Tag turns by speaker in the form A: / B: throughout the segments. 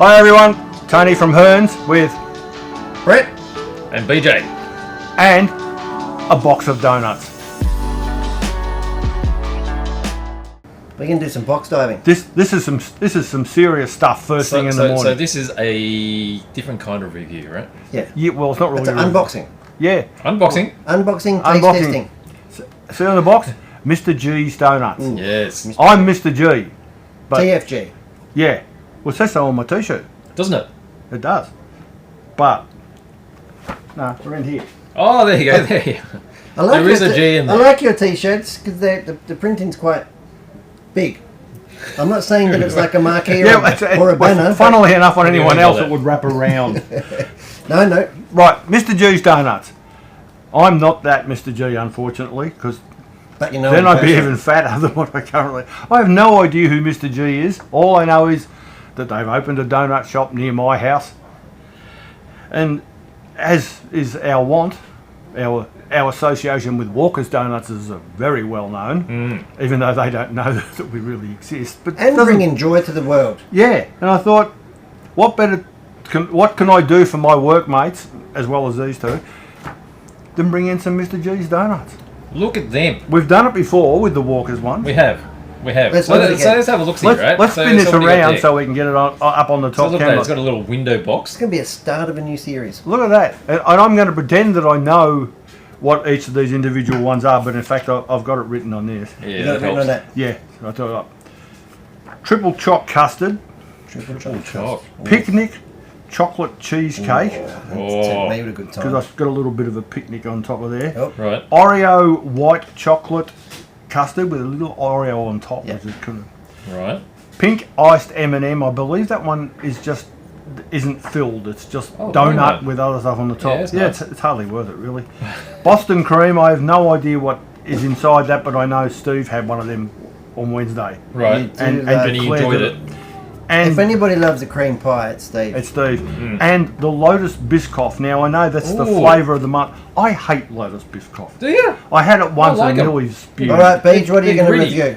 A: Hi everyone, Tony from Hearns with
B: Brett
C: and BJ,
A: and a box of donuts.
B: We can do some box diving.
A: This is some serious stuff first thing in the morning.
C: So this is a different kind of review, right?
A: Yeah, well, it's not really
B: It's an unboxing.
A: Yeah.
B: Unboxing, taste testing.
A: See on the box? Mr. G's Donuts.
B: Ooh.
C: Yes.
A: I'm Mr. G. But
B: TFG.
A: yeah. Well, it says so on my t-shirt.
C: Doesn't it?
A: It does. But, no, we're in here.
C: Oh, there you go. There you go.
B: I like
C: There is a G in there.
B: I like your t-shirts because the printing's quite big. I'm not saying that it's like a marquee or a banner.
A: Funnily enough, on anyone
C: Yeah,
A: else,
C: that.
A: it would wrap around.
B: No.
A: Right, Mr. G's Donuts. I'm not that Mr. G, unfortunately, because
B: But you know,
A: then I'd be even fatter than what I currently. I have no idea who Mr. G is. All I know is that they've opened a donut shop near my house, and as is our wont, our association with Walker's Donuts is very well known, even though they don't know that we really exist. But
B: and bringing joy to the world.
A: yeah, and I thought, what can I do for my workmates as well as these two than bring in some Mr. G's Donuts?
C: Look at them.
A: We've done it before with the Walker's one.
C: We have.
B: Let's
C: So
B: look
C: let's
B: again.
C: have a look-see,
A: Let's,
C: right?
A: let's
C: So
A: spin this
C: what do you got
A: around
C: there?
A: so we can get it up on the
C: So
A: top
C: look at that.
A: camera.
C: It's got a little window
B: It's
C: box.
B: going to be a start of a new series.
A: Look at that. And I'm going to pretend that I know what each of these individual ones are, but in fact I've got it written on this.
C: Yeah,
B: You got
C: that
B: it written on
C: helps.
B: that.
A: Yeah, I tell you what. Triple choc custard,
B: Triple
C: Choc.
B: chocolate.
A: picnic chocolate cheesecake,
C: Oh.
B: Made a good
A: because
B: time.
A: I've got a little bit of a picnic on top of there.
B: Oh,
C: Right.
A: Oreo white chocolate custard with a little Oreo on top.
B: Yeah.
A: Which is kind of
C: Right.
A: pink iced M&M. I believe that one isn't filled. It's just
C: Oh,
A: donut
C: donut.
A: with other stuff on the top.
C: Yeah, it's nice.
A: it's hardly worth it really. Boston cream. I have no idea what is inside that, but I know Steve had one of them on Wednesday.
C: Right.
B: And
C: And he
A: Claire
C: enjoyed
A: did
C: it.
A: And
B: if anybody loves a cream pie, it's Steve.
A: it's Steve. And the Lotus Biscoff. Now I know that's the
C: Ooh.
A: flavour of the month. I hate Lotus Biscoff.
C: Do you?
A: I had it once
C: like
A: and
C: 'em.
A: nearly spewed.
B: All right, Beach, what are you
C: They're
B: going to
C: gritty.
B: review?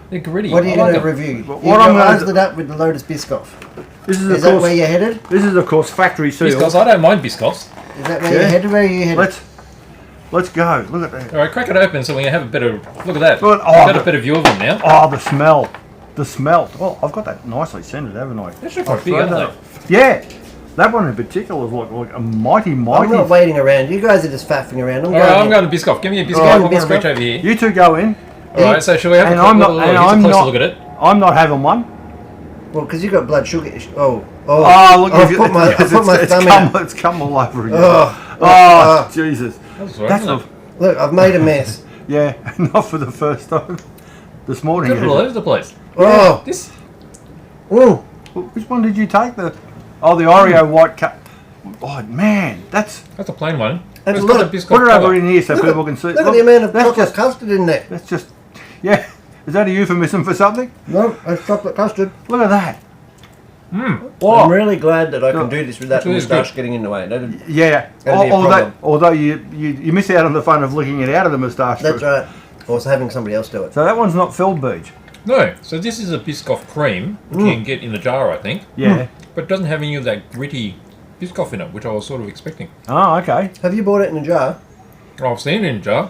C: They're gritty.
B: What are you
C: I
B: going
C: like
B: to
C: 'em.
B: review?
A: What
B: You've
A: I'm gonna
B: got it up with the Lotus Biscoff.
A: This is,
B: Is that where you're headed?
A: This is of course factory sealed.
C: Biscoffs. I don't mind biscoffs.
B: Is that where
A: Yeah.
B: you're headed? Where are you headed?
A: Let's go. Look at that.
C: All right, crack it open so we can have a better look at that.
A: Look,
C: I've got a better view of them now.
A: Oh, the smell. The smell. Well, I've got that nicely scented, haven't I?
C: They're actually quite
A: I've
C: big,
A: thrown
C: aren't
A: that- Yeah. That one in particular is like a mighty.
B: I'm not waiting around. You guys are just faffing around.
C: All right, I'm going to biscoff. Give me a biscoff.
A: Right,
C: I'm going to
B: biscoff.
C: reach over here.
A: You two go in.
C: All right, so shall we have
A: And
C: a
A: I'm
C: look,
A: not- and
C: here's a
A: I'm
C: closer
A: not-
C: look at it?
A: I'm not having one.
B: Well, because you've got blood sugar. Oh,
A: Look,
B: I've put my thumb out.
A: It's come all over again.
B: Oh,
A: Jesus.
C: That's all right,
A: That's
C: isn't
A: a,
C: it?
B: look, I've made a mess.
A: yeah, not for the first time this morning.
C: Got it all over the place.
B: Oh,
C: This.
B: mm.
A: Which one did you take? The Oreo white cup. Oh man, that's.
C: That's a plain one.
B: That's
C: It's
B: a
C: got
B: lot
C: a
B: of-
C: biscoff
A: Put it over
C: colour.
A: in here so
B: Look
A: people
B: at-
A: can see.
B: Look at the amount of
A: that's
B: chocolate
A: just.
B: custard in there.
A: That's just. Yeah. Is that a euphemism for something?
B: No, it's chocolate custard.
A: Look at that.
B: I'm
A: Oh,
B: really glad that I can
A: No.
B: do this without the
C: It is
B: moustache
C: good.
B: getting in the way. That'd-
A: yeah.
B: That'd be a problem.
A: Although you miss out on the fun of licking it out of the moustache.
B: That's right. Also having somebody else do it.
A: So that one's not filled, Beach.
C: No, so this is a biscoff cream, which you can get in the jar, I think,
A: Yeah.
C: but it doesn't have any of that gritty biscoff in it, which I was sort of expecting.
A: Oh, okay.
B: Have you bought it in a jar?
C: Oh, I've seen it in a jar.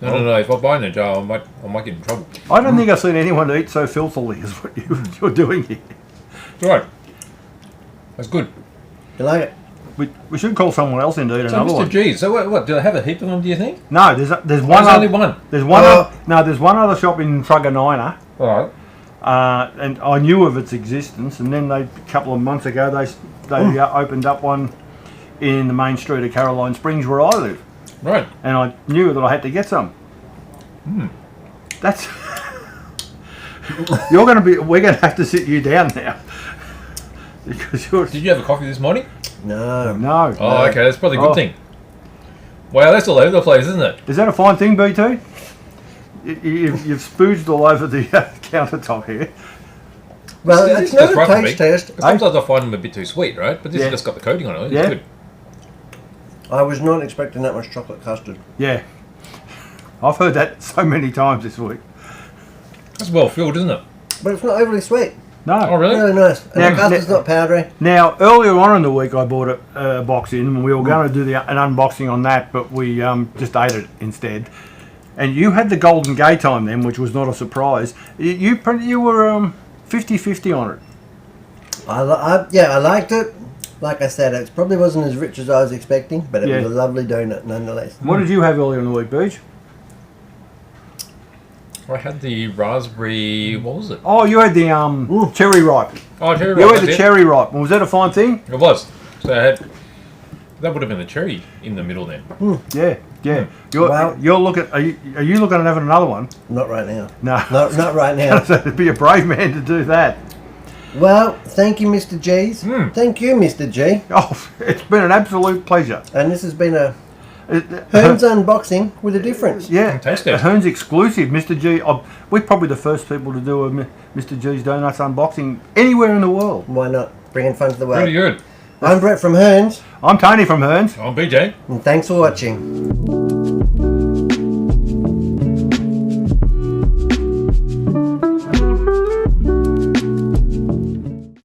C: No. If I buy in a jar, I might get in trouble.
A: I don't think I've seen anyone eat so filthily as what you're doing here.
C: Right. That's good.
B: You like it?
A: We should call someone else in to eat
C: So,
A: another
C: Mr.
A: one.
C: G, so what? Do they have a heap of them, do you think?
A: No, there's
C: Oh,
A: one.
C: there's only one.
A: There's one.
B: Oh.
A: There's one other shop in Truganina,
C: All right.
A: and I knew of its existence. And then a couple of months ago, they opened up one in the main street of Caroline Springs, where I live,
C: Right.
A: and I knew that I had to get some. That's. We're going to have to sit you down now, because you're.
C: Did you have a coffee this morning?
B: No.
A: No.
C: Oh, okay. That's probably a good
A: Oh.
C: thing. Wow, that's all over the place, isn't it?
A: Is that a fine thing, B2? You've spooged all over the countertop here.
B: Well,
C: This
B: it's
C: is
B: not
C: just
B: a
C: right for me.
B: taste test.
C: Sometimes I find them a bit too sweet, right? But this
A: Yeah.
C: has just got the coating on it. It's
A: Yeah.
C: good.
B: I was not expecting that much chocolate custard.
A: Yeah. I've heard that so many times this week.
C: That's well filled, isn't it?
B: But it's not overly sweet.
A: No.
C: Oh, really?
B: Really nice. And
A: Now-
B: the custard's not powdery.
A: Now, earlier on in the week, I bought a box in, and we were going to do an unboxing on that, but we just ate it instead. And you had the Golden Gay time then, which was not a surprise. You were 50-50 on it.
B: I liked it. Like I said, it probably wasn't as rich as I was expecting, but it
A: Yeah.
B: was a lovely donut nonetheless.
A: What did you have earlier in the week, Beach?
C: I had the raspberry. What was it?
A: Oh, you had the cherry ripe.
C: Oh, cherry.
A: You
C: ripe,
A: had the
C: that's it.
A: cherry ripe. Was that a fine thing?
C: It was. So I had. That would have been the cherry in the middle then.
A: Yeah, yeah.
B: Wow.
A: You're looking. Are you looking at having another one?
B: Not right now.
A: No.
B: Not right now.
A: It'd be a brave man to do that.
B: Well, thank you, Mr. G's. Thank you, Mr. G.
A: Oh, it's been an absolute pleasure.
B: And this has been a
A: Hearns
B: Hearns unboxing with a difference.
A: Yeah,
C: Fantastic.
A: a Hearns exclusive, Mr. G. We're probably the first people to do a Mr. G's Donuts unboxing anywhere in the world.
B: Why not? Bringing fun to the world.
C: Pretty good.
B: I'm Brett from Hearns,
A: I'm Tony from Hearns.
C: I'm BJ.
B: and thanks for watching.